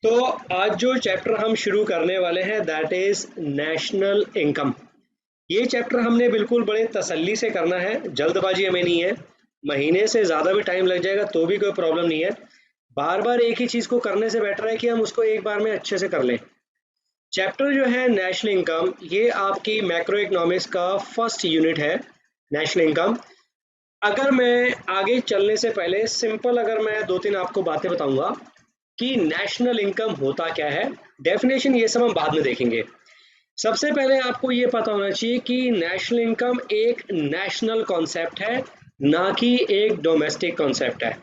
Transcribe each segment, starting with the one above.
तो आज जो चैप्टर हम शुरू करने वाले हैं दैट इज नेशनल इनकम। ये चैप्टर हमने बिल्कुल बड़े तसल्ली से करना है, जल्दबाजी हमें नहीं है। महीने से ज़्यादा भी टाइम लग जाएगा तो भी कोई प्रॉब्लम नहीं है। बार बार एक ही चीज़ को करने से बेटर है कि हम उसको एक बार में अच्छे से कर लें। चैप्टर जो है नेशनल इनकम, ये आपकी मैक्रो इकोनॉमिक्स का फर्स्ट यूनिट है, नेशनल इनकम। अगर मैं आगे चलने से पहले सिंपल अगर मैं दो तीन आपको बातें बताऊंगा कि नेशनल इनकम होता क्या है, डेफिनेशन ये सब हम बाद में देखेंगे। सबसे पहले आपको ये पता होना चाहिए कि नेशनल इनकम एक नेशनल कॉन्सेप्ट है, ना कि एक डोमेस्टिक कॉन्सेप्ट है।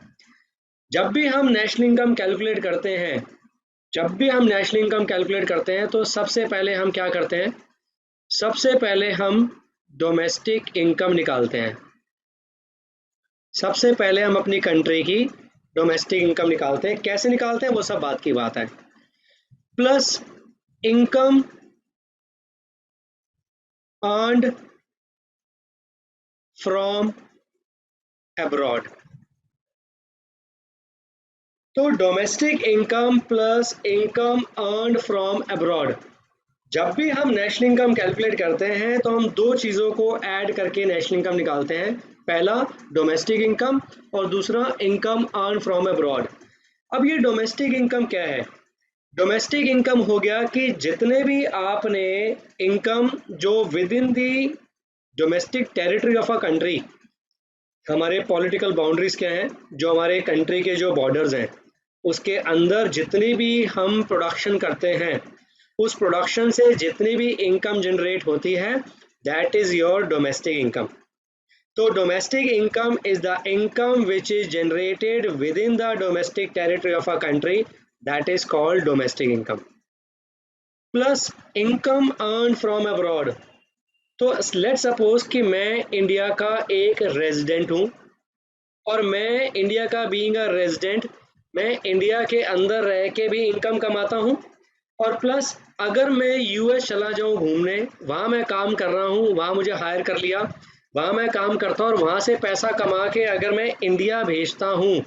जब भी हम नेशनल इनकम कैलकुलेट करते हैं तो सबसे पहले हम क्या करते हैं? सबसे पहले हम डोमेस्टिक इनकम निकालते हैं। सबसे पहले हम अपनी कंट्री की डोमेस्टिक इनकम निकालते हैं। कैसे निकालते हैं वो सब बात की बात है। Plus income earned from abroad. तो domestic income plus income earned from abroad, जब भी हम नेशनल इनकम कैलकुलेट करते हैं तो हम दो चीज़ों को ऐड करके नेशनल इनकम निकालते हैं। पहला डोमेस्टिक इनकम और दूसरा इनकम अर्न फ्रॉम अब्रॉड। अब ये डोमेस्टिक इनकम क्या है? डोमेस्टिक इनकम हो गया कि जितने भी आपने इनकम जो with in the domestic territory of a country, हमारे पॉलिटिकल बाउंड्रीज क्या हैं, जो हमारे कंट्री के जो बॉर्डर्स हैं उसके अंदर जितनी भी हम प्रोडक्शन करते हैं, उस प्रोडक्शन से जितनी भी इनकम जनरेट होती है, that is your domestic income. तो domestic income is the income which is generated within the domestic territory of a country, that is called domestic income. Plus income earn from abroad. तो let suppose कि मैं India का एक resident हूँ और मैं India का being a resident, मैं इंडिया के अंदर रह के भी इनकम कमाता हूँ। और प्लस अगर मैं यूएस चला जाऊँ घूमने, वहाँ मैं काम कर रहा हूँ, वहाँ मुझे हायर कर लिया, वहाँ मैं काम करता हूँ और वहाँ से पैसा कमा के अगर मैं इंडिया भेजता हूँ,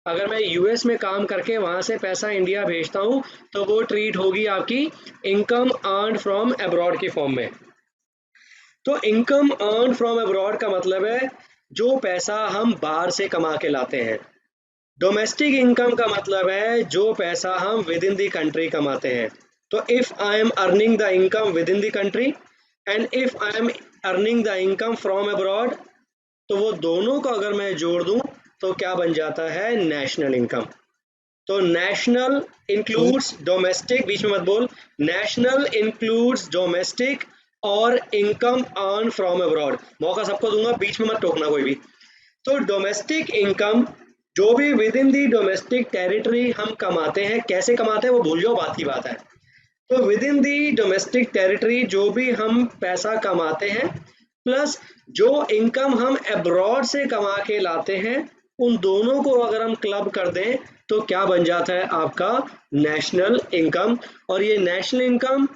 अगर मैं यूएस में काम करके वहाँ से पैसा इंडिया भेजता हूँ, तो वो ट्रीट होगी आपकी इनकम अर्न फ्रॉम अब्रॉड की फॉर्म में। तो इनकम अर्न फ्रॉम अब्रॉड का मतलब है जो पैसा हम बाहर से कमा के लाते हैं। डोमेस्टिक इनकम का मतलब है जो पैसा हम विद इन द कंट्री कमाते हैं। तो if I am earning the income with in the country and if I am earning the income from abroad, तो वो दोनों को अगर मैं जोड़ दूं तो क्या बन जाता है? National income. तो नेशनल सर इंक्लूड्स डोमेस्टिक, बीच में मत बोल, नेशनल इंक्लूड्स डोमेस्टिक और इनकम अर्न फ्रॉम अब्रॉड। मौका सबको दूंगा, बीच में मत टोकना कोई भी। तो डोमेस्टिक इनकम जो भी with in the domestic territory हम कमाते हैं, कैसे कमाते हैं वो भूल जाओ, बात की बात है। तो with in the domestic territory जो भी हम पैसा कमाते हैं, प्लस जो इनकम हम अब्रॉड से कमा के लाते हैं, उन दोनों को अगर हम क्लब कर दें तो क्या बन जाता है? आपका नेशनल इनकम। और ये national income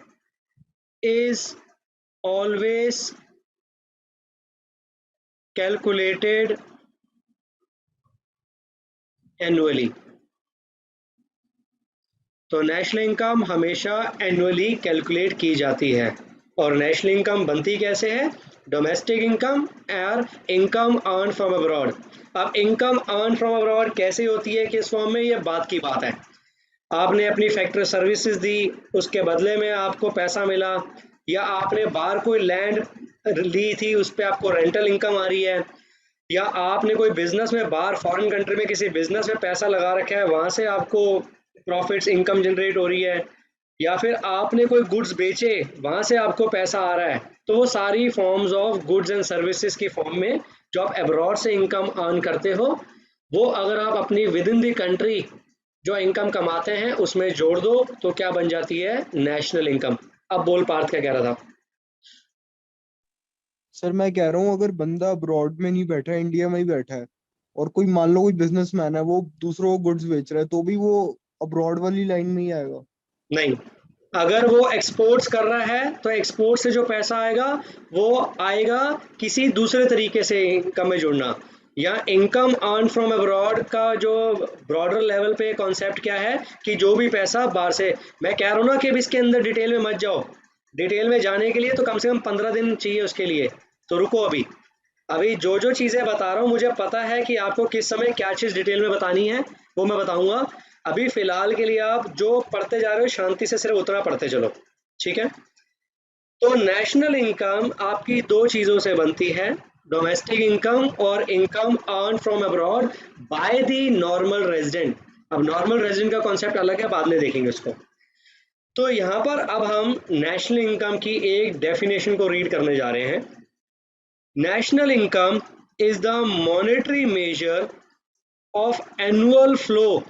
is always calculated annually. तो नेशनल इनकम हमेशा एनुअली कैलकुलेट की जाती है। और नेशनल इनकम बनती कैसे है? डोमेस्टिक इनकम और इनकम अर्न फ्रॉम अब्रॉड। अब इनकम अर्न फ्रॉम अब्रॉड कैसे होती है, किस फॉर्म में, ये बात की बात है। आपने अपनी फैक्ट्री सर्विसेज दी, उसके बदले में आपको पैसा मिला, या आपने बाहर कोई लैंड ली थी, उस पर आपको रेंटल इनकम आ रही है, या आपने कोई बिजनेस में बाहर फॉरेन कंट्री में किसी बिजनेस में पैसा लगा रखा है, वहां से आपको प्रॉफिट्स इनकम जनरेट हो रही है, या फिर आपने कोई गुड्स बेचे, वहां से आपको पैसा आ रहा है। तो वो सारी forms of goods and services की फॉर्म में जो आप अब्रॉड से इनकम अर्न करते हो, वो अगर आप अपनी विद इन द कंट्री जो इनकम कमाते हैं उसमें जोड़ दो तो क्या बन जाती है? National income. अब बोल पार्थ क्या कह रहा था? सर मैं कह रहा हूँ अगर बंदा अब्रॉड में नहीं बैठा है, इंडिया में ही बैठा है, और कोई मान लो कोई बिजनेसमैन है, वो दूसरों को गुड्स बेच रहा है, तो भी वो अब्रॉड वाली लाइन में ही आएगा। नहीं, अगर वो एक्सपोर्ट्स कर रहा है तो एक्सपोर्ट से जो पैसा आएगा वो आएगा किसी दूसरे तरीके से इनकम में जुड़ना। या इनकम अर्न फ्रॉम अब्रॉड का जो ब्रॉडर लेवल पे कॉन्सेप्ट क्या है कि जो भी पैसा बाहर से, मैं कह रहा हूँ ना कि अब इसके अंदर डिटेल में मत जाओ, डिटेल में जाने के लिए तो कम से कम 15 दिन चाहिए उसके लिए, तो रुको अभी। अभी जो जो चीज़ें बता रहा हूँ मुझे पता है कि आपको किस समय क्या चीज़ डिटेल में बतानी है, वो मैं बताऊंगा। अभी फिलहाल के लिए आप जो पढ़ते जा रहे हो शांति से सिर्फ उतना पढ़ते चलो, ठीक है। तो नेशनल इनकम आपकी दो चीज़ों से बनती है, डोमेस्टिक इनकम और income earn from abroad by the normal resident. अब नॉर्मल रेजिडेंट का कॉन्सेप्ट अलग है, बाद में देखेंगे उसको। तो यहाँ पर अब हम नेशनल इनकम की एक डेफिनेशन को रीड करने जा रहे हैं। National income is the monetary measure of annual flow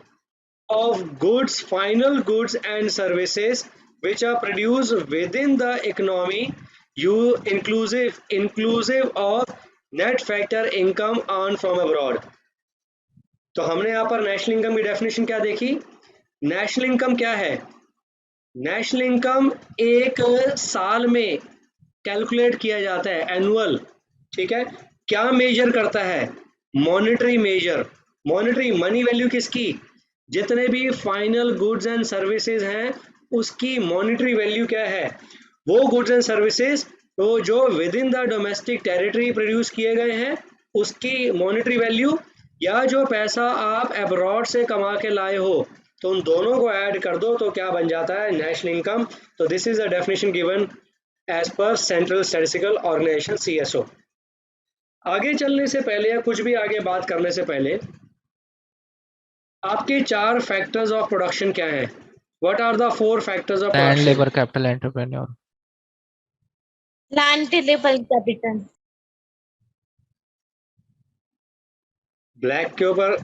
of goods, final goods and services which are produced within the economy, you inclusive of net factor income earned from abroad। तो हमने यहाँ पर national income की definition क्या देखी। National income क्या है, national income एक साल में कैलकुलेट किया जाता है, एनुअल, ठीक है। क्या मेजर करता है, monetary measure, monetary money value किसकी, जितने भी फाइनल गुड्स एंड सर्विसेज हैं उसकी मॉनेटरी वैल्यू क्या है, वो गुड्स एंड सर्विसेज तो जो with in the domestic territory produce किए गए हैं उसकी मॉनेटरी वैल्यू, या जो पैसा आप अब्रॉड से कमा के लाए हो, तो उन दोनों को ऐड कर दो तो क्या बन जाता है, नेशनल इनकम। तो this is the definition given as per central statistical organisation CSO। आगे चलने से पहले या कुछ भी आगे बात करने से पहले आपके चार फैक्टर्स ऑफ प्रोडक्शन क्या हैं, what are the 4 factors of land, production. Labour, capital, entrepreneur. Land tillable capital. Black के ऊपर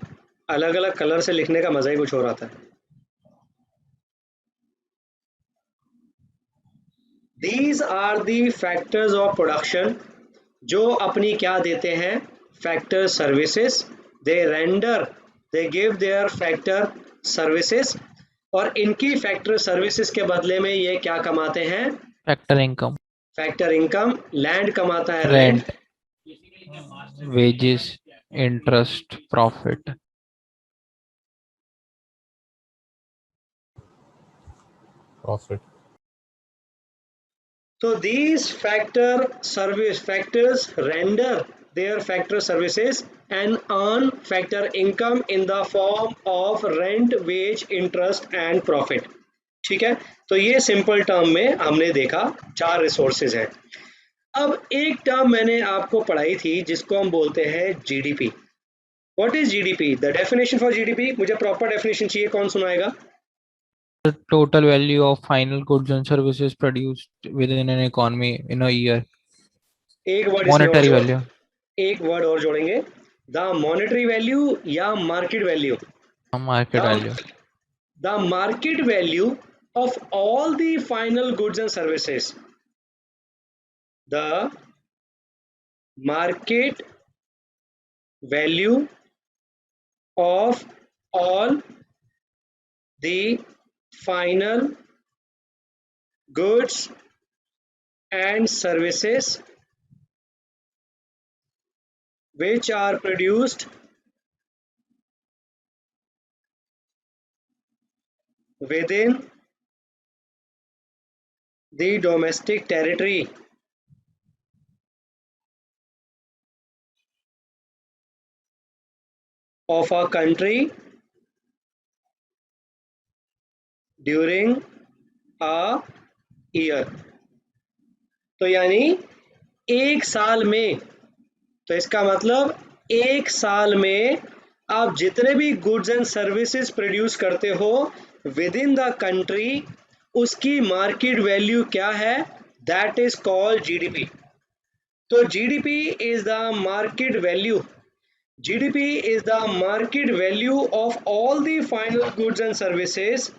अलग अलग कलर से लिखने का मजा ही कुछ और आता है। These are the factors of production जो अपनी क्या देते हैं, factor services, they render, they give their factor services, और इनकी फैक्टर सर्विसेज के बदले में ये क्या कमाते हैं, factor income, factor income. Land कमाता है rent, wages, interest, profit. Profit. So these factors render their factor services and earn factor income in the form of rent, wage, interest and profit। ठीक है, तो ये सिंपल टर्म में हमने देखा 4 resources हैं। अब एक टर्म मैंने आपको पढ़ाई थी जिसको हम बोलते हैं GDP। What is GDP, the definition for GDP, मुझे प्रॉपर डेफिनेशन चाहिए, कौन सुनाएगा। The total value of final goods and services produced within an economy in a year. एक वर्ड इसमें और Monetary value. एक वर्ड और जोड़ेंगे, द मॉनेटरी वैल्यू या market value, Market value. the market value of all the final goods and services, the market value of all the final goods and services which are produced within the domestic territory of a country during a year। तो यानी एक साल में, तो इसका मतलब एक साल में आप जितने भी गुड्स एंड सर्विसेज प्रोड्यूस करते हो विद इन द कंट्री, उसकी मार्केट वैल्यू क्या है, दैट इज कॉल्ड GDP। तो GDP is the market value, GDP is the market value of all the final goods and services,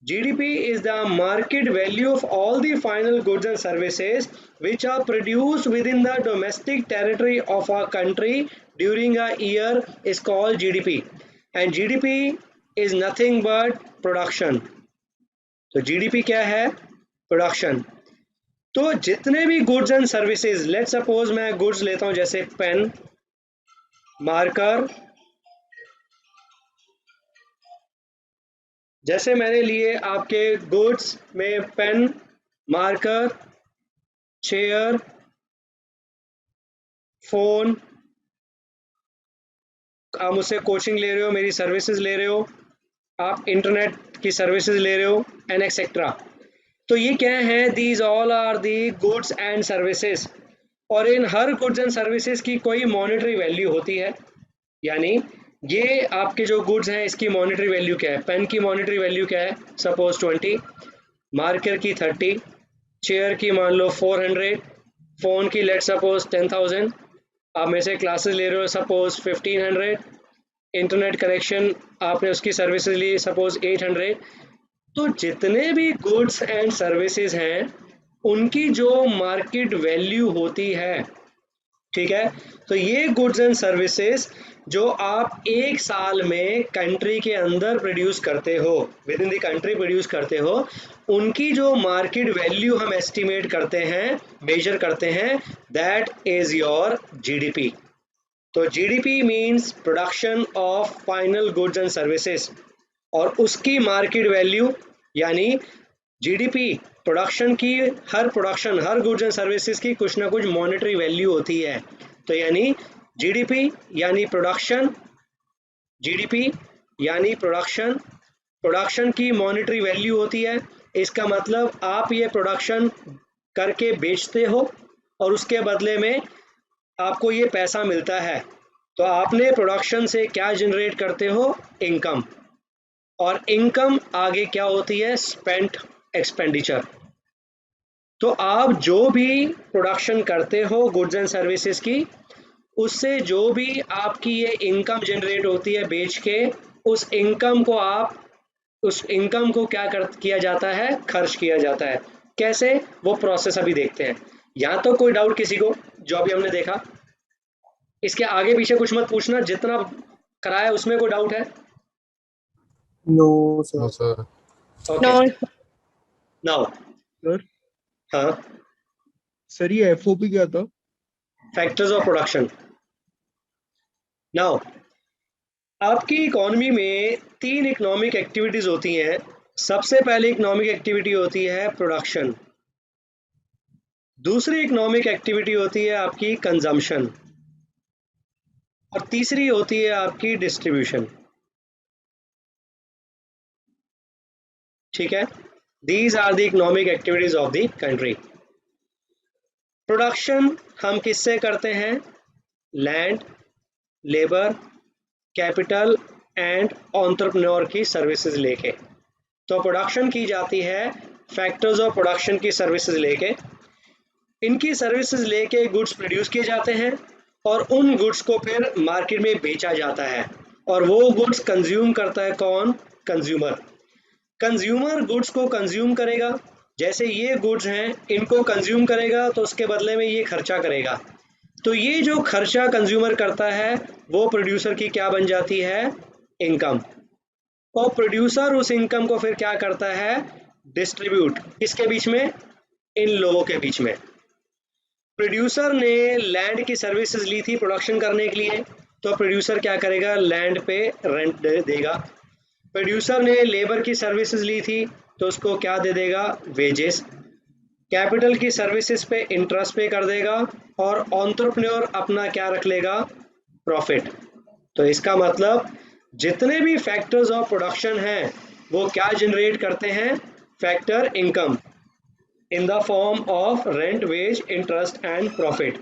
GDP is the market value of all the final goods and services which are produced within the domestic territory of a country during a year is called GDP, and GDP is nothing but production। तो GDP क्या है, production. तो जितने भी goods and services, let suppose मैं goods लेता हूं जैसे पेन, मार्कर, जैसे मैंने लिए आपके गुड्स में पेन, मार्कर, चेयर, फोन, आप मुझसे कोचिंग ले रहे हो, मेरी सर्विसेज ले रहे हो, आप इंटरनेट की सर्विसेज ले रहे हो एंड एक्सेट्रा। तो ये क्या है, these all are the goods and services. और इन हर गुड्स एंड सर्विसेज की कोई मॉनेटरी वैल्यू होती है, यानी ये आपके जो गुड्स हैं इसकी मॉनेटरी वैल्यू क्या है। पेन की मॉनेटरी वैल्यू क्या है, सपोज 20, मार्कर की 30, चेयर की मान लो 400, फ़ोन की लेट सपोज 10,000, आप में से क्लासेस ले रहे हो सपोज 1500, इंटरनेट कनेक्शन आपने उसकी सर्विसेज ली सपोज 800। तो जितने भी गुड्स एंड सर्विसेज हैं उनकी जो मार्केट वैल्यू होती है, ठीक है, तो ये गुड्स एंड सर्विसेज जो आप एक साल में कंट्री के अंदर प्रोड्यूस करते हो, with in the country produce करते हो, उनकी जो मार्केट वैल्यू हम एस्टिमेट करते हैं, मेजर करते हैं, दैट इज योर जीडीपी। तो GDP means production of final goods and services, और उसकी मार्केट वैल्यू यानी जीडीपी, प्रोडक्शन की, हर गुड्स एंड सर्विसेज की कुछ ना कुछ मॉनेटरी वैल्यू होती है। तो यानी जीडीपी यानी प्रोडक्शन, जीडीपी यानी प्रोडक्शन, प्रोडक्शन की मॉनेटरी वैल्यू होती है। इसका मतलब आप ये प्रोडक्शन करके बेचते हो और उसके बदले में आपको ये पैसा मिलता है। तो आपने प्रोडक्शन से क्या जनरेट करते हो, इनकम, और इनकम आगे क्या होती है, स्पेंट एक्सपेंडिचर। तो आप जो भी प्रोडक्शन करते हो गुड्स एंड सर्विसेज की, उससे जो भी आपकी ये इनकम जनरेट होती है बेच के, उस इनकम को क्या किया जाता है, खर्च किया जाता है। कैसे, वो प्रोसेस अभी देखते हैं। यहाँ तो कोई डाउट किसी को जो अभी हमने देखा? इसके आगे पीछे कुछ मत पूछना, जितना कराया उसमें कोई डाउट है? No No, sir. sir. Okay, now sir हाँ, सर ये एफओपी क्या था? Factors of production. नाउ आपकी इकोनॉमी में 3 इकोनॉमिक एक्टिविटीज होती हैं। सबसे पहली इकोनॉमिक एक्टिविटी होती है प्रोडक्शन, दूसरी इकोनॉमिक एक्टिविटी होती है आपकी कंजम्पशन, और तीसरी होती है आपकी डिस्ट्रीब्यूशन। ठीक है, these are the economic activities of the country. Production हम किससे करते हैं, land, labour, capital and entrepreneur की सर्विसेज लेके। तो प्रोडक्शन की जाती है फैक्टर्स ऑफ प्रोडक्शन की सर्विसेज लेके, इनकी सर्विसेज लेके गुड्स प्रोड्यूस किए जाते हैं और उन गुड्स को फिर मार्केट में बेचा जाता है, और वो गुड्स कंज्यूम करता है कौन, कंज्यूमर। कंज्यूमर गुड्स को कंज्यूम करेगा, जैसे ये गुड्स हैं इनको कंज्यूम करेगा तो उसके बदले में ये खर्चा करेगा। तो ये जो खर्चा कंज्यूमर करता है वो प्रोड्यूसर की क्या बन जाती है, इनकम। और प्रोड्यूसर उस इनकम को फिर क्या करता है, डिस्ट्रीब्यूट, किसके बीच में, इन लोगों के बीच में। प्रोड्यूसर ने लैंड की सर्विसेज ली थी प्रोडक्शन करने के लिए, तो प्रोड्यूसर क्या करेगा, लैंड पे रेंट देगा। प्रोड्यूसर ने लेबर की सर्विसेज ली थी तो उसको क्या दे देगा, वेजेस। कैपिटल की सर्विसेज पे इंटरेस्ट पे कर देगा, और एंटरप्रेन्योर अपना क्या रख लेगा, प्रॉफिट। तो इसका मतलब जितने भी फैक्टर्स ऑफ प्रोडक्शन हैं वो क्या जनरेट करते हैं, factor income in the form of rent, wage, interest and profit.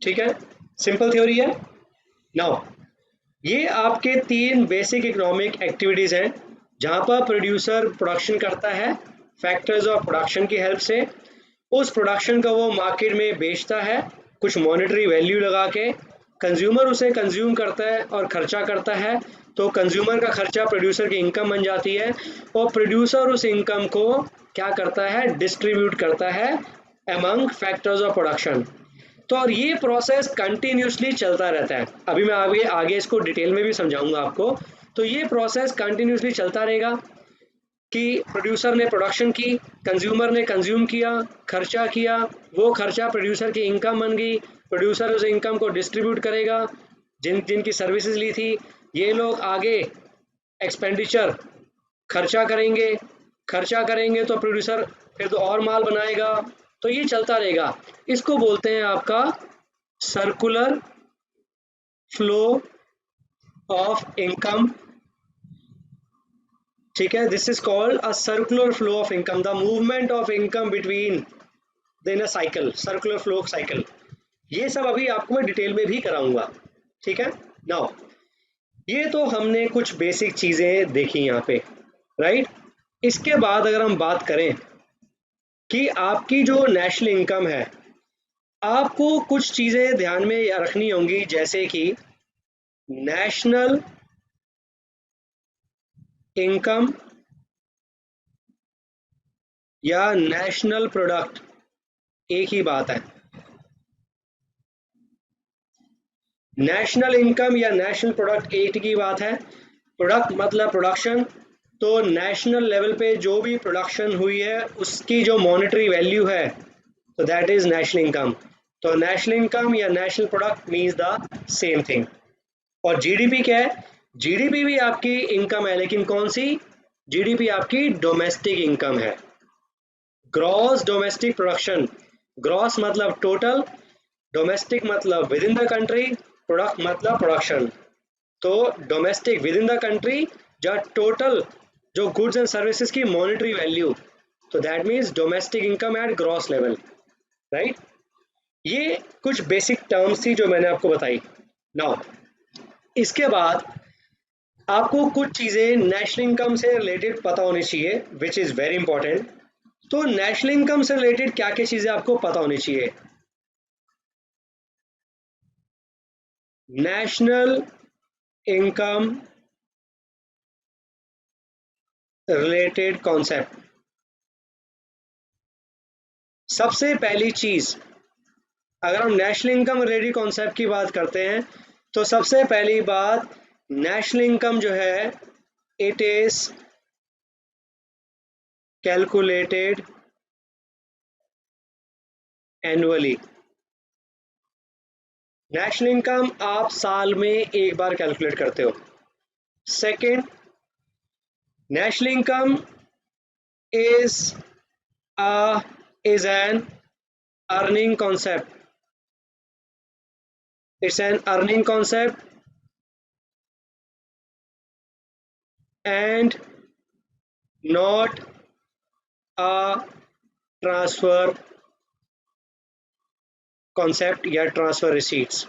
ठीक है, सिंपल थ्योरी है। नाउ ये आपके 3 बेसिक इकोनॉमिक एक्टिविटीज हैं जहां पर प्रोड्यूसर प्रोडक्शन करता है फैक्टर्स ऑफ प्रोडक्शन की हेल्प से, उस प्रोडक्शन का वो मार्केट में बेचता है कुछ मॉनेटरी वैल्यू लगा के, कंज्यूमर उसे कंज्यूम करता है और खर्चा करता है, तो कंज्यूमर का खर्चा प्रोड्यूसर की इनकम बन जाती है, और प्रोड्यूसर उस इनकम को क्या करता है, डिस्ट्रीब्यूट करता है अमंग फैक्टर्स ऑफ प्रोडक्शन। तो और ये प्रोसेस कंटिन्यूसली चलता रहता है। अभी मैं आगे इसको डिटेल में भी समझाऊंगा आपको। तो ये प्रोसेस कंटिन्यूसली चलता रहेगा कि प्रोड्यूसर ने प्रोडक्शन की, कंज्यूमर ने कंज्यूम किया, खर्चा किया, वो खर्चा प्रोड्यूसर की इनकम बन गई, प्रोड्यूसर उस इनकम को डिस्ट्रीब्यूट करेगा, जिनकी सर्विसेज ली थी, ये लोग आगे एक्सपेंडिचर खर्चा करेंगे तो प्रोड्यूसर फिर तो और माल बनाएगा, तो ये चलता रहेगा। इसको बोलते हैं आपका सर्कुलर फ्लो ऑफ इनकम। ठीक है, this is called a circular flow of income, the movement of income between in a cycle, circular flow cycle. ये सब अभी आपको मैं डिटेल में भी कराऊंगा। ठीक है, नाउ ये तो हमने कुछ बेसिक चीजें देखी यहाँ पे, राइट। इसके बाद अगर हम बात करें कि आपकी जो नेशनल इनकम है, आपको कुछ चीजें ध्यान में रखनी होंगी, जैसे कि नेशनल इनकम या नेशनल प्रोडक्ट एक ही बात है। नेशनल इनकम या नेशनल प्रोडक्ट एक की बात है। प्रोडक्ट मतलब प्रोडक्शन, तो नेशनल लेवल पे जो भी प्रोडक्शन हुई है उसकी जो मॉनेटरी वैल्यू है, तो दैट इज नेशनल इनकम। तो नेशनल इनकम या national product means the same thing. और जीडीपी क्या है? जीडीपी भी आपकी इनकम है, लेकिन कौन सी? जीडीपी आपकी डोमेस्टिक इनकम है, ग्रॉस डोमेस्टिक प्रोडक्शन। ग्रॉस मतलब टोटल, डोमेस्टिक मतलब with in the country, product मतलब प्रोडक्शन। तो domestic with in the country, या टोटल जो गुड्स एंड सर्विसेज की मॉनेटरी वैल्यू, तो that means domestic income eight gross level, right. ये कुछ बेसिक टर्म्स थी जो मैंने आपको बताई। नाउ इसके बाद आपको कुछ चीज़ें नेशनल इनकम से रिलेटेड पता होनी चाहिए, विच इज़ वेरी इंपॉर्टेंट। तो नेशनल इनकम से रिलेटेड क्या क्या चीज़ें आपको पता होनी चाहिए? National income related concept. सबसे पहली चीज़, अगर हम नेशनल इनकम रिलेटेड कॉन्सेप्ट की बात करते हैं, तो सबसे पहली बात, नेशनल इनकम जो है it is calculated annually. National income आप साल में एक बार कैलकुलेट करते हो। Second, national income is an earning concept. It's an earning concept and not a transfer concept या transfer receipts.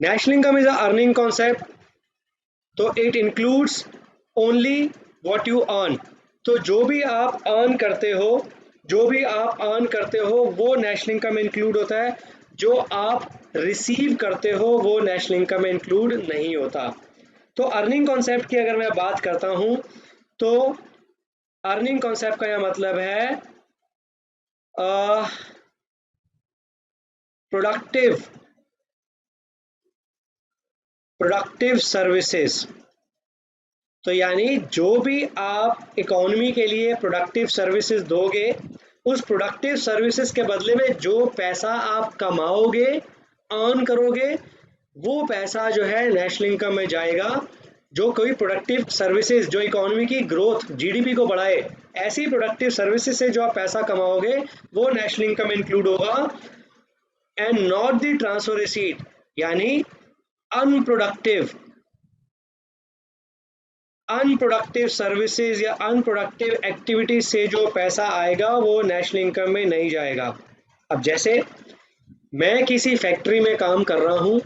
National income is a earning concept, तो it includes only what you earn. तो जो भी आप earn करते हो वो national income में इंक्लूड होता है, जो आप रिसीव करते हो वो नेशनल इनकम में इंक्लूड नहीं होता। तो अर्निंग कॉन्सेप्ट की अगर मैं बात करता हूं, तो अर्निंग कॉन्सेप्ट का यह मतलब है प्रोडक्टिव सर्विसेज। तो यानी जो भी आप इकोनॉमी के लिए प्रोडक्टिव सर्विसेज दोगे, उस प्रोडक्टिव सर्विसेज के बदले में जो पैसा आप कमाओगे, अर्न करोगे, वो पैसा जो है नेशनल इनकम में जाएगा। जो कोई प्रोडक्टिव सर्विसेज जो इकोनॉमी की ग्रोथ, जीडीपी को बढ़ाए, ऐसी प्रोडक्टिव सर्विसेज से जो आप पैसा कमाओगे वो नेशनल इनकम में इंक्लूड होगा, and not the transfer receipt. यानी अनप्रोडक्टिव सर्विसेज या अनप्रोडक्टिव एक्टिविटीज से जो पैसा आएगा वो नेशनल इनकम में नहीं जाएगा। अब जैसे मैं किसी फैक्ट्री में काम कर रहा हूँ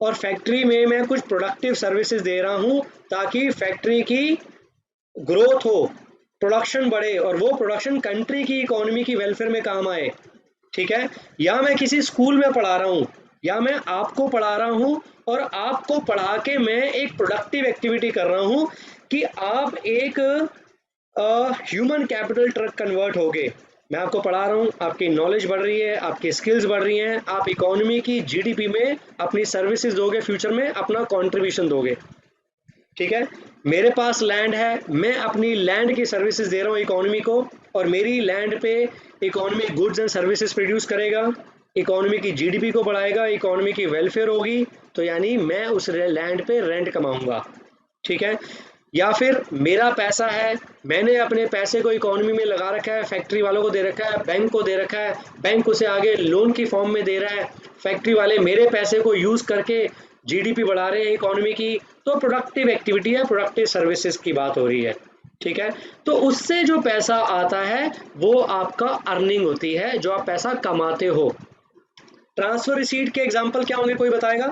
और फैक्ट्री में मैं कुछ प्रोडक्टिव सर्विसेज दे रहा हूँ ताकि फैक्ट्री की ग्रोथ हो, प्रोडक्शन बढ़े, और वो प्रोडक्शन कंट्री की इकोनॉमी की वेलफेयर में काम आए। ठीक है, या मैं किसी स्कूल में पढ़ा रहा हूँ, या मैं आपको पढ़ा रहा हूँ और आपको पढ़ा के मैं एक प्रोडक्टिव एक्टिविटी कर रहा हूँ कि आप एक ह्यूमन कैपिटल ट्रक कन्वर्ट होगे। मैं आपको पढ़ा रहा हूँ, आपकी नॉलेज बढ़ रही है, आपकी स्किल्स बढ़ रही हैं, आप इकोनॉमी की जीडीपी में अपनी सर्विसेज दोगे, फ्यूचर में अपना कंट्रीब्यूशन दोगे। ठीक है, मेरे पास लैंड है, मैं अपनी लैंड की सर्विसेज दे रहा हूँ इकोनॉमी को, और मेरी लैंड पे economy goods and services produce करेगा, इकोनॉमी की जीडीपी को बढ़ाएगा, इकोनॉमी की वेलफेयर होगी, तो यानी मैं उस लैंड पे रेंट कमाऊंगा, ठीक है। या फिर मेरा पैसा है, मैंने अपने पैसे को इकोनॉमी में लगा रखा है, फैक्ट्री वालों को दे रखा है, बैंक को दे रखा है, बैंक उसे आगे लोन की फॉर्म में दे रहा है, फैक्ट्री वाले मेरे पैसे को यूज करके जीडीपी बढ़ा रहे हैं इकोनॉमी की, तो प्रोडक्टिव एक्टिविटी है, प्रोडक्टिव सर्विसेज की बात हो रही है, ठीक है। तो उससे जो पैसा आता है वो आपका अर्निंग होती है, जो आप पैसा कमाते हो। ट्रांसफर रिसीट के एग्जांपल क्या होंगे, कोई बताएगा?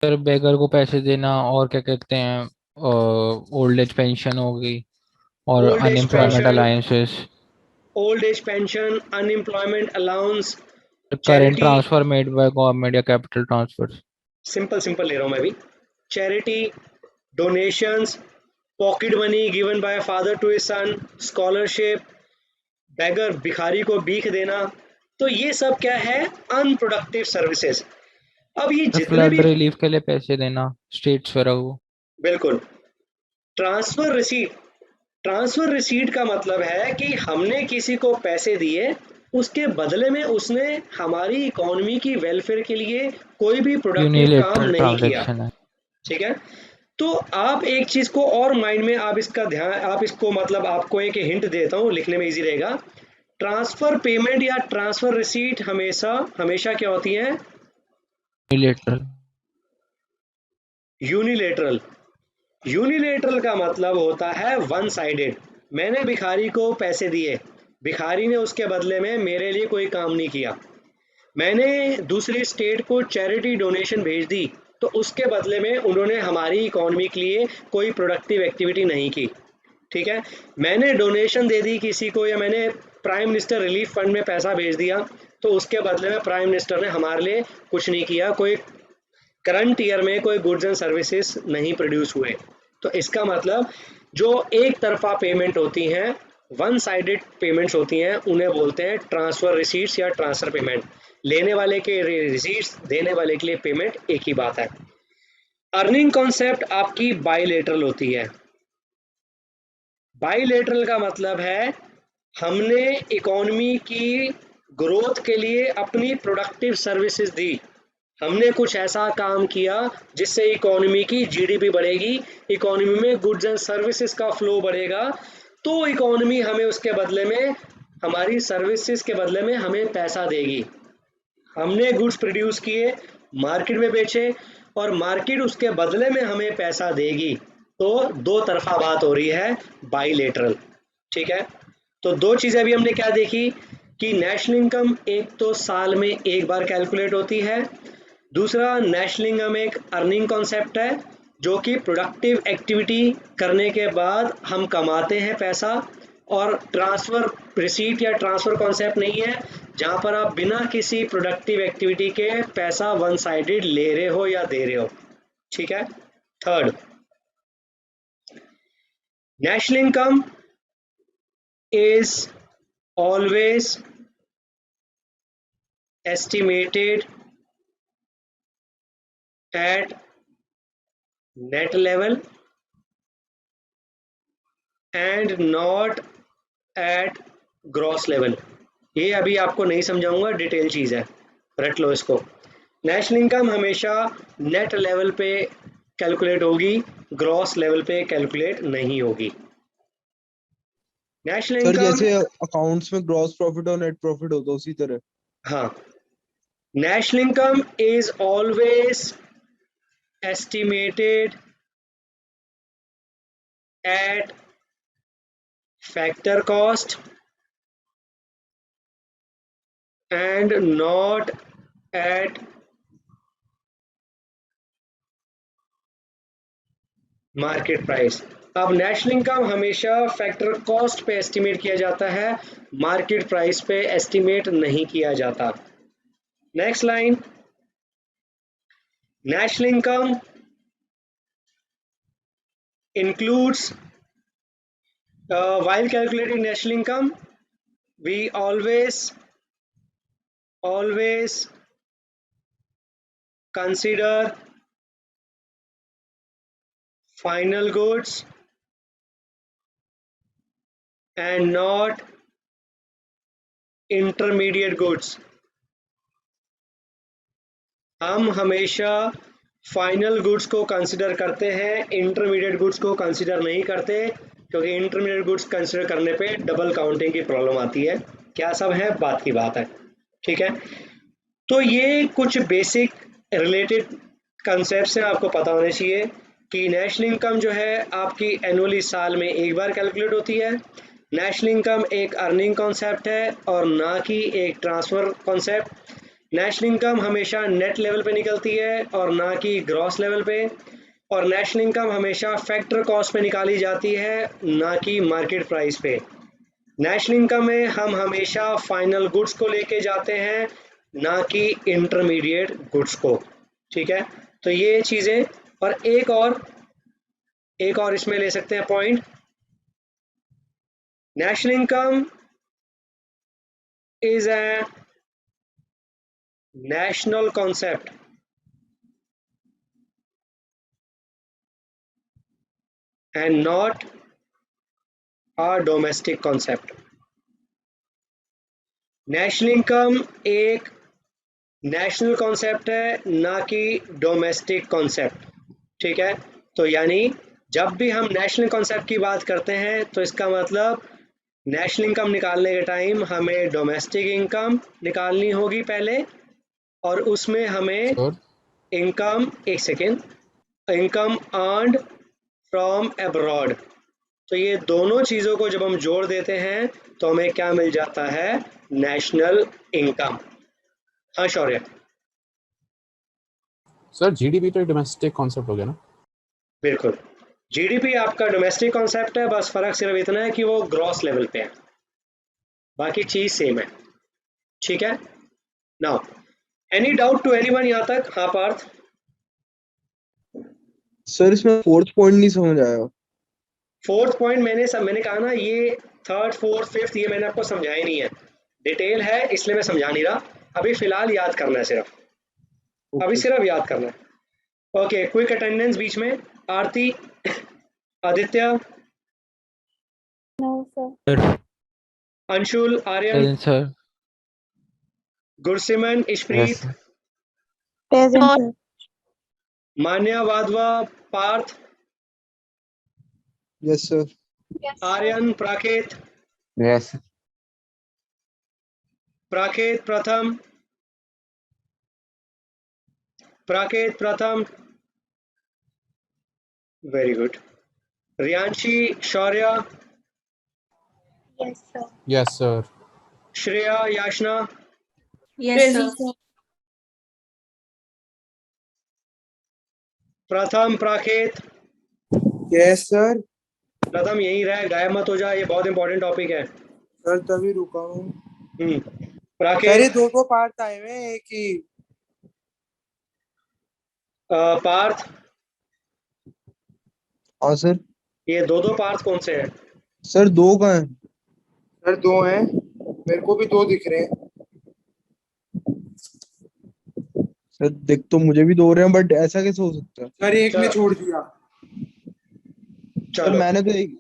फिर बेगर को पैसे देना, और क्या कहते हैं, ओल्ड एज पेंशन हो गई, और old age unemployment pension, allowances, old age pension, unemployment allowance, current charity, transfer made by government या कैपिटल ट्रांसफर। सिंपल सिंपल ले रहा हूँ मैं भी, charity, donations, pocket money given by father to his son, scholarship, beggar भिखारी को भीख देना, तो ये सब क्या है, अनप्रोडक्टिव सर्विसेज। अब ये जितने फ्लड भी, रिलीफ के लिए पैसे देना स्टेट्स वगैरह को। बिल्कुल, ट्रांसफर रिसीट, ट्रांसफर रिसीट का मतलब है कि हमने किसी को पैसे दिए, उसके बदले में उसने हमारी इकोनॉमी की वेलफेयर के लिए कोई भी प्रोडक्टिव काम यूनिलेटरल नहीं किया, ट्रांजैक्शन है। ठीक है। तो आप एक चीज को और माइंड में, आप इसका ध्यान, आप इसको मतलब आपको एक हिंट देता हूँ, लिखने में इजी रहेगा। ट्रांसफर पेमेंट या ट्रांसफर रिसीट हमेशा हमेशा क्या होती है, यूनिलेटरल। यूनिलेटरल। यूनिलेटरल का मतलब होता है वन साइडेड। मैंने भिखारी को पैसे दिए, भिखारी ने उसके बदले में मेरे लिए कोई काम नहीं किया। मैंने दूसरी स्टेट को चैरिटी डोनेशन भेज दी, तो उसके बदले में उन्होंने हमारी इकोनॉमी के लिए कोई प्रोडक्टिव एक्टिविटी नहीं की, ठीक है। मैंने डोनेशन दे दी किसी को, या मैंने प्राइम मिनिस्टर रिलीफ फंड में पैसा भेज दिया, तो उसके बदले में प्राइम मिनिस्टर ने हमारे लिए कुछ नहीं किया, कोई करंट ईयर में कोई गुड्स एंड सर्विसेज नहीं प्रोड्यूस हुए। तो इसका मतलब जो एक तरफा पेमेंट होती हैं, वन साइडेड पेमेंट्स होती हैं, उन्हें बोलते हैं ट्रांसफर रिसीट्स या ट्रांसफर पेमेंट। लेने वाले के रिसीट्स, देने वाले के लिए पेमेंट, एक ही बात है। अर्निंग कॉन्सेप्ट आपकी बाइलेटरल होती है। बाइलेटरल का मतलब है हमने इकोनॉमी की ग्रोथ के लिए अपनी प्रोडक्टिव सर्विसेज दी, हमने कुछ ऐसा काम किया जिससे इकोनॉमी की जीडीपी बढ़ेगी, इकोनॉमी में गुड्स एंड सर्विसेज का फ्लो बढ़ेगा, तो इकोनॉमी हमें उसके बदले में, हमारी सर्विसेज के बदले में हमें पैसा देगी। हमने गुड्स प्रोड्यूस किए, मार्केट में बेचे, और मार्केट उसके बदले में हमें पैसा देगी, तो दो तरफा बात हो रही है, बाइलेटरल, ठीक है। तो दो चीजें अभी हमने क्या देखी, कि नेशनल इनकम एक तो साल में एक बार कैलकुलेट होती है, दूसरा नेशनल इनकम एक अर्निंग कॉन्सेप्ट है, जो कि प्रोडक्टिव एक्टिविटी करने के बाद हम कमाते हैं पैसा, और ट्रांसफर रिसीट या ट्रांसफर कॉन्सेप्ट नहीं है, जहां पर आप बिना किसी प्रोडक्टिव एक्टिविटी के पैसा वन साइडेड ले रहे हो या दे रहे हो, ठीक है। Third, national income is always estimated at net level and not at gross level। ये अभी आपको नहीं समझाऊंगा, डिटेल चीज़ है, रट लो इसको। नेशनल इनकम हमेशा नेट लेवल पे कैलकुलेट होगी, ग्रॉस लेवल पे कैलकुलेट नहीं होगी। नेशनल सर इनकम, जैसे अकाउंट्स में ग्रॉस प्रॉफिट और नेट प्रॉफिट होता है उसी तरह। हाँ, national income is always estimated at factor cost and not at market price. अब नेशनल इनकम हमेशा फैक्टर कॉस्ट पे एस्टिमेट किया जाता है, मार्केट प्राइस पे एस्टिमेट नहीं किया जाता। Next line, national income includes while calculating national income we always consider final goods and not intermediate goods। हम हमेशा फाइनल गुड्स को कंसिडर करते हैं, इंटरमीडिएट गुड्स को कंसिडर नहीं करते, क्योंकि इंटरमीडिएट गुड्स कंसिडर करने पे डबल काउंटिंग की प्रॉब्लम आती है। क्या सब है, बात की बात है, ठीक है। तो ये कुछ बेसिक रिलेटेड कंसेप्ट्स हैं, आपको पता होने चाहिए कि नेशनल इनकम जो है आपकी एनुअली साल में एक बार कैलकुलेट होती है। नेशनल इनकम एक अर्निंग कॉन्सेप्ट है और ना कि एक ट्रांसफ़र कॉन्सेप्ट। नेशनल इनकम हमेशा नेट लेवल पे निकलती है और ना कि ग्रॉस लेवल पे, और नेशनल इनकम हमेशा फैक्टर कॉस्ट पे निकाली जाती है, ना कि मार्केट प्राइस पे। नेशनल इनकम में हम हमेशा फाइनल गुड्स को लेके जाते हैं, ना कि इंटरमीडिएट गुड्स को, ठीक है। तो ये चीज़ें, और एक और इसमें ले सकते हैं point. National income is a national concept and not a domestic concept. National income एक नेशनल कॉन्सेप्ट है, ना कि डोमेस्टिक कॉन्सेप्ट, ठीक है। तो यानी जब भी हम नेशनल कॉन्सेप्ट की बात करते हैं तो इसका मतलब नेशनल इनकम निकालने के टाइम हमें डोमेस्टिक इनकम निकालनी होगी पहले, और उसमें हमें Sir, इनकम, एक second, income earned from abroad. तो ये दोनों चीज़ों को जब हम जोड़ देते हैं तो हमें क्या मिल जाता है, नेशनल इनकम। हाँ शौर्य। सर जीडीपी तो डोमेस्टिक कॉन्सेप्ट हो गया ना? बिल्कुल, जीडीपी आपका डोमेस्टिक कॉन्सेप्ट है, बस फर्क सिर्फ इतना है कि वो ग्रॉस लेवल पे है, बाकी चीज़ सेम है, ठीक है। Now any doubt to anyone यहाँ तक? हाँ पार्थ। सर इसमें फोर्थ पॉइंट नहीं समझ आया। फोर्थ पॉइंट मैंने कहा ना, ये थर्ड फोर्थ फिफ्थ ये मैंने आपको समझाया ही नहीं है, डिटेल है इसलिए मैं समझा नहीं रहा। अभी फिलहाल याद करना है सिर्फ, अभी ओके। सिर्फ याद करना है। ओके, क्विक अटेंडेंस बीच में। Aarti, Aditya, No, sir. Sir, Anshul, Aryan, present sir. Gursiman, Yes, Ishpreet, sir. Present, sir. Manya, Wadhwa, Parth, yes sir. Yes, Aryan, Praket, Yes. Praket Pratham, Praket Pratham, very good. Riyanshi, Shaurya, Yes, sir. Yes, sir. Shreya, Yashna, Yes, sir. प्रथम, प्राकेत, यस सर। प्रथम यहीं रहे, गायब मत हो जा, ये बहुत इंपॉर्टेंट टॉपिक है। सर तभी रुका हूँ। सर ये प्राकेत, दो पार्ट आए हुए हैं, एक ही। पार्थ, हाँ सर। ये दो पार्थ कौन से हैं? सर दो कहाँ हैं? सर दो हैं, मेरे को भी दो दिख रहे हैं। सर देख तो मुझे भी दो रहे हैं, बट ऐसा कैसे हो सकता है? सर एक में चलो छोड़ दिया। सर चलो, मैंने तो एक,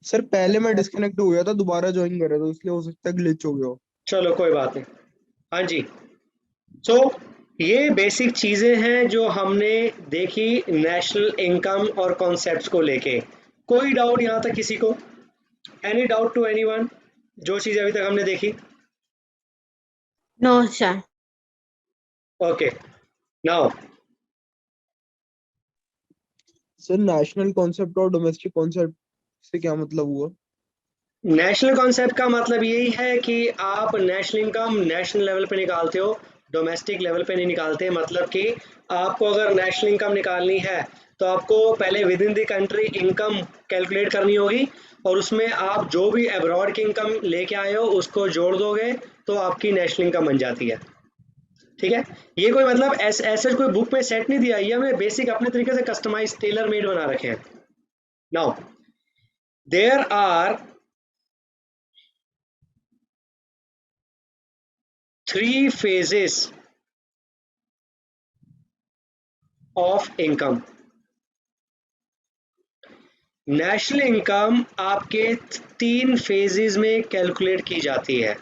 सर पहले मैं डिस्कनेक्ट हो गया था, दोबारा ज्वाइन कर रहा था, इसलिए हो सकता है ग्लिच हो गया हो। चलो कोई बात नहीं। हाँ जी, सो ये बेसिक चीज़ें हैं जो हमने देखी नेशनल इनकम और कॉन्सेप्ट्स को लेके। कोई डाउट यहाँ तक किसी को? एनी डाउट टू एनीवन, जो चीज़ अभी तक हमने देखी? No, sir. Okay, now sir national concept और डोमेस्टिक कॉन्सेप्ट से क्या मतलब हुआ? नेशनल कॉन्सेप्ट का मतलब यही है कि आप नेशनल इनकम नेशनल लेवल पे निकालते हो, डोमेस्टिक लेवल पे नहीं निकालते। मतलब कि आपको अगर नेशनल इनकम निकालनी है तो आपको पहले with in the country income calculate करनी होगी, और उसमें आप जो भी अब्रॉड की इनकम लेके आए हो उसको जोड़ दोगे तो आपकी नेशनल इनकम बन जाती है, ठीक है। ये कोई मतलब ऐसे कोई बुक में सेट नहीं दिया, ये हमने बेसिक अपने तरीके से कस्टमाइज टेलर मेड बना रखे हैं। Now there are 3 phases of income। National income आपके 3 फेजेस में कैलकुलेट की जाती है।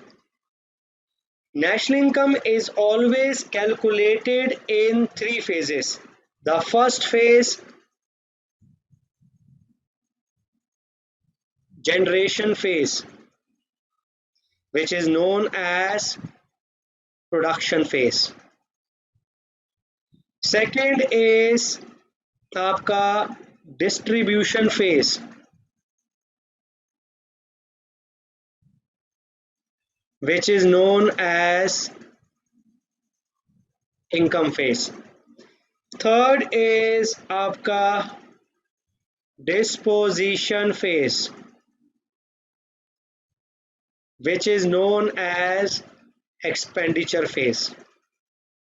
National income is always calculated in 3 phases. The first phase, generation phase, which is known as production phase. Second is आपका distribution phase, which is known as income phase. Third is आपका disposition phase, which is known as expenditure phase.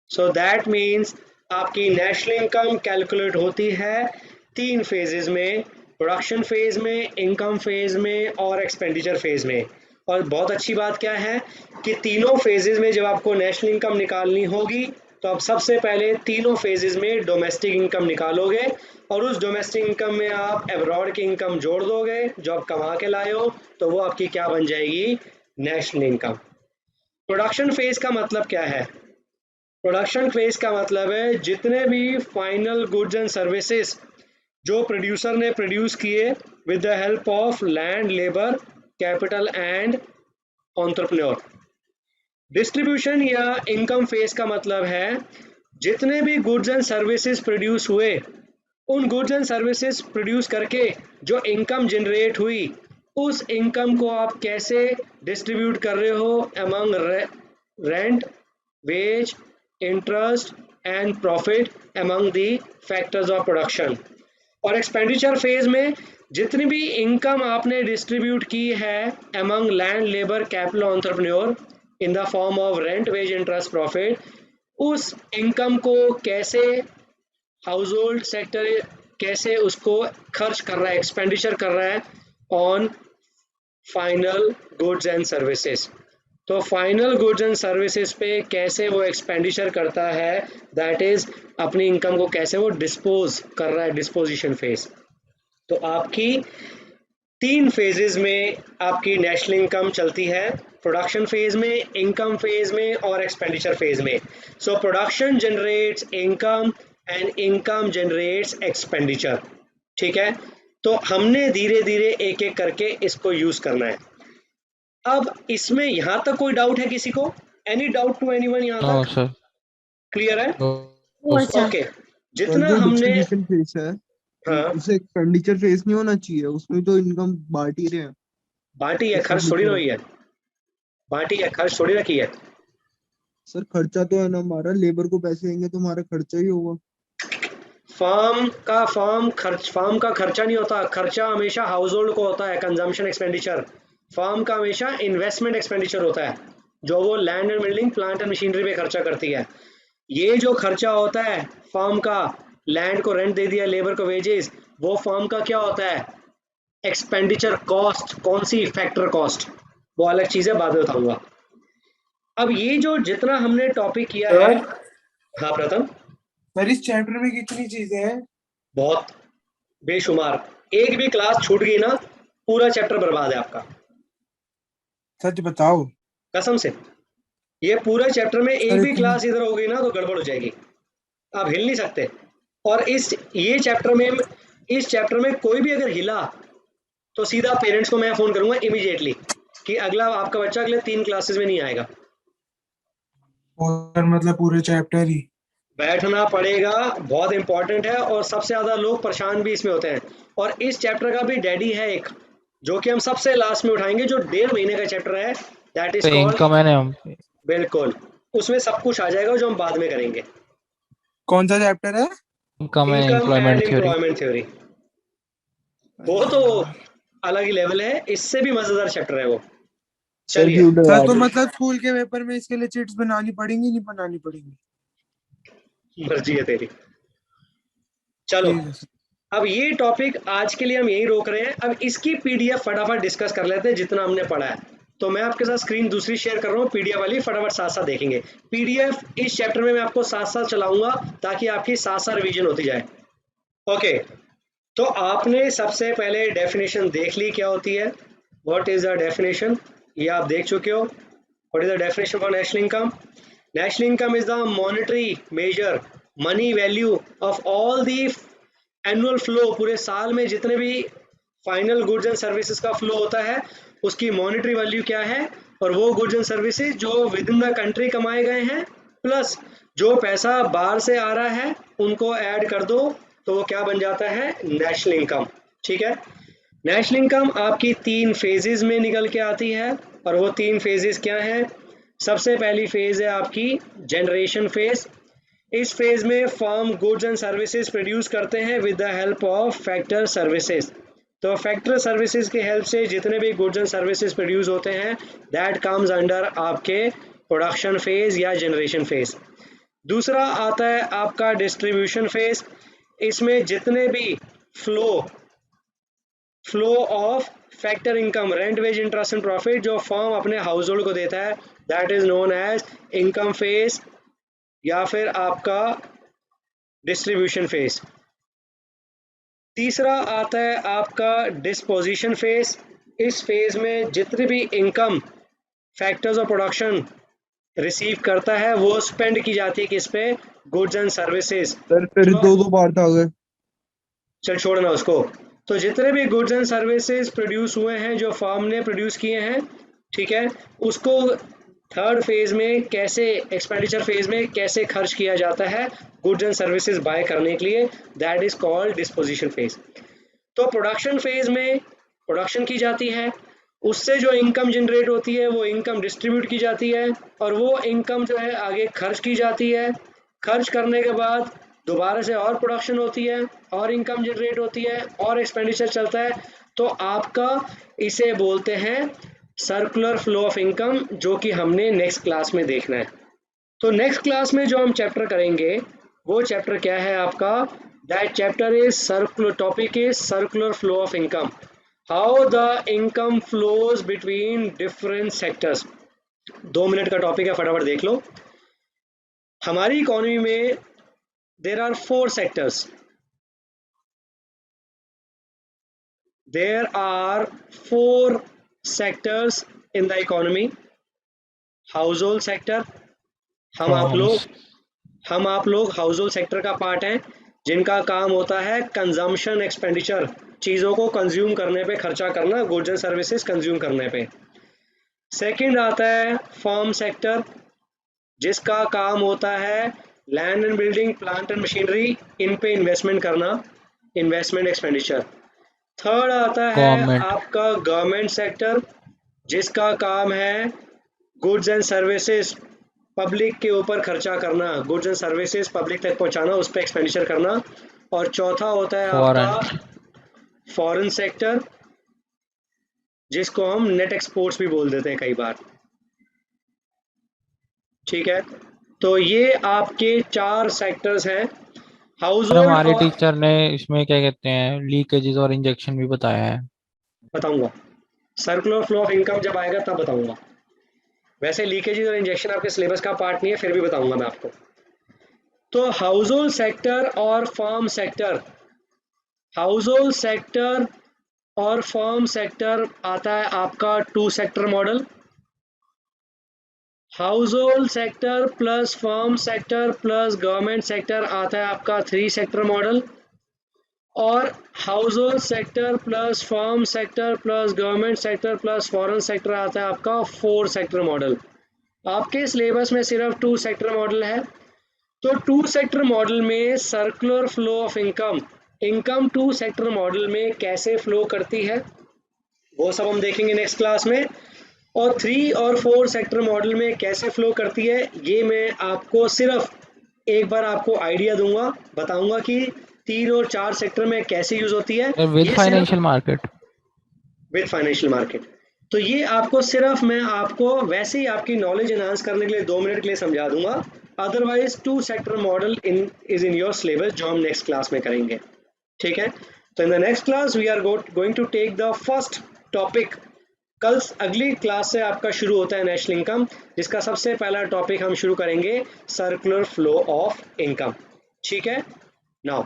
So that means आपकी national income calculate होती है 3 phases में, production phase में, income phase में और expenditure phase में। और बहुत अच्छी बात क्या है कि तीनों फेजेस में जब आपको नेशनल इनकम निकालनी होगी तो आप सबसे पहले तीनों फेजेस में डोमेस्टिक इनकम निकालोगे और उस डोमेस्टिक इनकम में आप एब्रॉड की इनकम जोड़ दोगे जो आप कमा के लाए हो, तो वो आपकी क्या बन जाएगी, नेशनल इनकम। प्रोडक्शन फेज का मतलब क्या है? प्रोडक्शन फेज का मतलब है जितने भी फाइनल गुड्स एंड सर्विसेज जो प्रोड्यूसर ने प्रोड्यूस किए with the help of land, labour, capital and entrepreneur. Distribution या इनकम फेज का मतलब है जितने भी गुड्स एंड सर्विसेज प्रोड्यूस हुए, उन गुड्स एंड सर्विसेज प्रोड्यूस करके जो इनकम जनरेट हुई, उस इनकम को आप कैसे डिस्ट्रीब्यूट कर रहे हो among rent, wage, interest and profit among the factors of production. और एक्सपेंडिचर फेज में जितनी भी इनकम आपने डिस्ट्रीब्यूट की है among land, labour, capital, entrepreneur in the form of rent, wage, interest, profit, उस इनकम को कैसे हाउस होल्ड सेक्टर कैसे उसको खर्च कर रहा है, एक्सपेंडिचर कर रहा है on final goods and services. तो फाइनल गुड्स एंड सर्विसेज पे कैसे वो एक्सपेंडिचर करता है, दैट इज अपनी इनकम को कैसे वो डिस्पोज कर रहा है, डिस्पोजिशन फेज। तो आपकी 3 फेजेस में आपकी नेशनल इनकम चलती है, प्रोडक्शन फेज में, इनकम फेज में और एक्सपेंडिचर फेज में। So production generates income and income generates expenditure. ठीक है, तो हमने धीरे धीरे एक एक करके इसको यूज करना है। अब इसमें यहाँ तक कोई डाउट है किसी को? एनी डाउट टू एनीवन यहाँ No, तक? sir. क्लियर है? No. No, sir. ओके, और जितना जो हमने डिस्ट्रीब्यूशन फेज है हाँ उसे एक्सपेंडिचर फेज नहीं होना चाहिए, उसमें तो इनकम बांट ही रहे हैं। बांटी है, खर्च थोड़ी ना हुई है, बांटी है, खर्च थोड़ी रखी है। सर खर्चा तो है ना हमारा, लेबर को पैसे देंगे तो हमारा खर्चा ही होगा। फार्म का खर्चा नहीं होता, खर्चा हमेशा हाउस होल्ड को होता है, कंजम्पशन एक्सपेंडिचर। फार्म का हमेशा इन्वेस्टमेंट एक्सपेंडिचर होता है जो वो land and building, plant and machinery पे खर्चा करती है। ये जो खर्चा होता है फार्म का, लैंड को रेंट दे दिया, लेबर को वेजेस, वो फार्म का क्या होता है, एक्सपेंडिचर कॉस्ट। कौन सी? फैक्टर कॉस्ट, वो अलग चीज है, बाद में बताऊंगा। अब ये जो जितना हमने टॉपिक किया है, हाँ प्रथम, सर इस चैप्टर में कितनी चीजें हैं? बहुत बेशुमार। एक भी क्लास छूट गई ना, पूरा चैप्टर बर्बाद है आपका, सच बताओ। कसम से। ये पूरा चैप्टर में एक सर भी इतनी क्लास इधर हो गई ना तो गड़बड़ हो जाएगी, आप हिल नहीं सकते। और ये चैप्टर में कोई भी अगर हिला तो सीधा पेरेंट्स को मैं फोन करूंगा इमीडिएटली कि अगला आपका बच्चा अगले 3 क्लासेस में नहीं आएगा। और मतलब पूरे चैप्टर ही? बैठना पड़ेगा, बहुत इंपॉर्टेंट है और सबसे ज्यादा लोग परेशान भी इसमें होते हैं। और इस चैप्टर का भी डैडी है एक, जो कि हम सबसे लास्ट में उठाएंगे, जो 1.5 महीने का चैप्टर है, दैट इज तो कॉल्ड, इनकम है ना हम बिल्कुल उसमें सब कुछ आ जाएगा जो हम बाद में करेंगे। कौन सा चैप्टर है? Income and income employment and theory. Employment theory, वो तो अलग ही लेवल है, इससे भी मजेदार चैप्टर है वो। सर चलिए, सर तो मतलब स्कूल के पेपर में इसके लिए चिट्स बनानी पड़ेंगी, नहीं बनानी पड़ेंगी? मर्जी है तेरी। चलो, ठीक है सर। अब ये टॉपिक आज के लिए हम यहीं रोक रहे हैं। अब इसकी पीडीएफ फटाफट डिस्कस कर लेते हैं जितना हमने पढ़ा है। तो मैं आपके साथ स्क्रीन दूसरी शेयर कर रहा हूँ, पीडीएफ वाली, फटाफट साथ साथ देखेंगे। पीडीएफ इस चैप्टर में मैं आपको साथ साथ चलाऊंगा ताकि आपकी साथ साथ रिवीजन होती जाए। ओके, तो आपने सबसे पहले डेफिनेशन देख ली क्या होती है, व्हाट इज द डेफिनेशन, ये आप देख चुके हो। What is the definition for national income? National income is the monetary measure, money value of all the annual flow, पूरे साल में जितने भी फाइनल गुड्स एंड सर्विसेज का फ्लो होता है उसकी मॉनेटरी वैल्यू क्या है, और वो गुड्स एंड सर्विसेज जो विद इन द कंट्री कमाए गए हैं प्लस जो पैसा बाहर से आ रहा है उनको ऐड कर दो तो वो क्या बन जाता है, नेशनल इनकम। ठीक है, नेशनल इनकम आपकी 3 फेजेस में निकल के आती है, और वो 3 फेजेस क्या हैं? सबसे पहली फेज है आपकी जनरेशन फेज। इस फेज में firm goods and services produce करते हैं with the help of factor services. तो फैक्टर सर्विसेज की हेल्प से जितने भी गुड्स एंड सर्विसेज प्रोड्यूस होते हैं दैट कम्स अंडर आपके प्रोडक्शन फेज या जनरेशन फेज। दूसरा आता है आपका डिस्ट्रीब्यूशन फेज। इसमें जितने भी flow of factor income, rent, wage, interest and profit जो फर्म अपने हाउस होल्ड को देता है that is known as income phase या फिर आपका डिस्ट्रीब्यूशन फेज। तीसरा आता है आपका डिस्पोजिशन फेज। इस फेज में जितनी भी income factors of production receive करता है वो स्पेंड की जाती है किस पे, गुड्स एंड सर्विसेज। सर फिर दो पार्ट आ गए। चल छोड़ना उसको। तो जितने भी गुड्स एंड सर्विसेज प्रोड्यूस हुए हैं जो फर्म ने प्रोड्यूस किए हैं, ठीक है, उसको थर्ड फेज में कैसे, एक्सपेंडिचर फेज में कैसे खर्च किया जाता है गुड्स एंड सर्विसेज बाय करने के लिए, that is called disposition phase. तो प्रोडक्शन फेज में प्रोडक्शन की जाती है, उससे जो इनकम जनरेट होती है वो इनकम डिस्ट्रीब्यूट की जाती है, और वो इनकम जो है आगे खर्च की जाती है। खर्च करने के बाद दोबारा से और प्रोडक्शन होती है और इनकम जनरेट होती है और एक्सपेंडिचर चलता है। तो आपका इसे बोलते हैं सर्कुलर फ्लो ऑफ इनकम, जो कि हमने नेक्स्ट क्लास में देखना है। तो नेक्स्ट क्लास में जो हम चैप्टर करेंगे वो चैप्टर क्या है आपका, that chapter is circular, topic is circular flow of income, how the income flows between different sectors. 2 minute का टॉपिक है, फटाफट देख लो। हमारी इकोनॉमी में there are 4 sectors. There are 4 sectors in the economy. Household sector, हम आप लोग household sector का पार्ट हैं, जिनका काम होता है कंजम्पशन एक्सपेंडिचर, चीज़ों को कंज्यूम करने पे खर्चा करना, गुड्स एंड सर्विसेज कंज्यूम करने पे। सेकंड आता है फर्म सेक्टर, जिसका काम होता है land and building, plant and machinery, इन पे इन्वेस्टमेंट करना, इन्वेस्टमेंट एक्सपेंडिचर। थर्ड आता है आपका गवर्नमेंट सेक्टर, जिसका काम है गुड्स एंड सर्विसेज, पब्लिक के ऊपर खर्चा करना, गुड्स एंड सर्विसेज पब्लिक तक पहुंचाना, उस पर एक्सपेंडिचर करना। और चौथा होता है आपका फॉरेन सेक्टर, जिसको हम नेट एक्सपोर्ट्स भी बोल देते हैं कई बार। ठीक है, तो ये आपके 4 सेक्टर्स हैं। हमारे टीचर ने इसमें क्या कहते हैं लीकेजेस और इंजेक्शन भी बताया है। बताऊंगा, सर्कुलर फ्लो ऑफ इनकम जब आएगा तब बताऊंगा। वैसे लीकेजेस और इंजेक्शन आपके सिलेबस का पार्ट नहीं है, फिर भी बताऊंगा मैं आपको। तो हाउसहोल्ड सेक्टर और फर्म सेक्टर, हाउसहोल्ड सेक्टर और फर्म सेक्टर आता है आपका 2 sector model. Household sector plus firm sector plus government sector आता है आपका 3 सेक्टर मॉडल, और household sector plus firm sector plus government sector plus foreign sector आता है आपका 4 सेक्टर मॉडल। आपके सिलेबस में सिर्फ 2 सेक्टर मॉडल है। तो 2 सेक्टर मॉडल में circular flow of income, income 2 sector model में कैसे फ्लो करती है वो सब हम देखेंगे नेक्स्ट क्लास में। और 3 और 4 सेक्टर मॉडल में कैसे फ्लो करती है ये मैं आपको सिर्फ एक बार आपको आइडिया दूंगा, बताऊंगा कि 3 और 4 सेक्टर में कैसे यूज होती है with financial market, with financial market. तो ये आपको सिर्फ मैं आपको वैसे ही आपकी नॉलेज एनहांस करने के लिए 2 मिनट के लिए समझा दूंगा। Otherwise 2 sector model is in your syllabus, जो हम नेक्स्ट क्लास में करेंगे। ठीक है, तो in the next class we are going to take the first topic. कल अगली क्लास से आपका शुरू होता है नेशनल इनकम, जिसका सबसे पहला टॉपिक हम शुरू करेंगे सर्कुलर फ्लो ऑफ इनकम। ठीक है, नाउ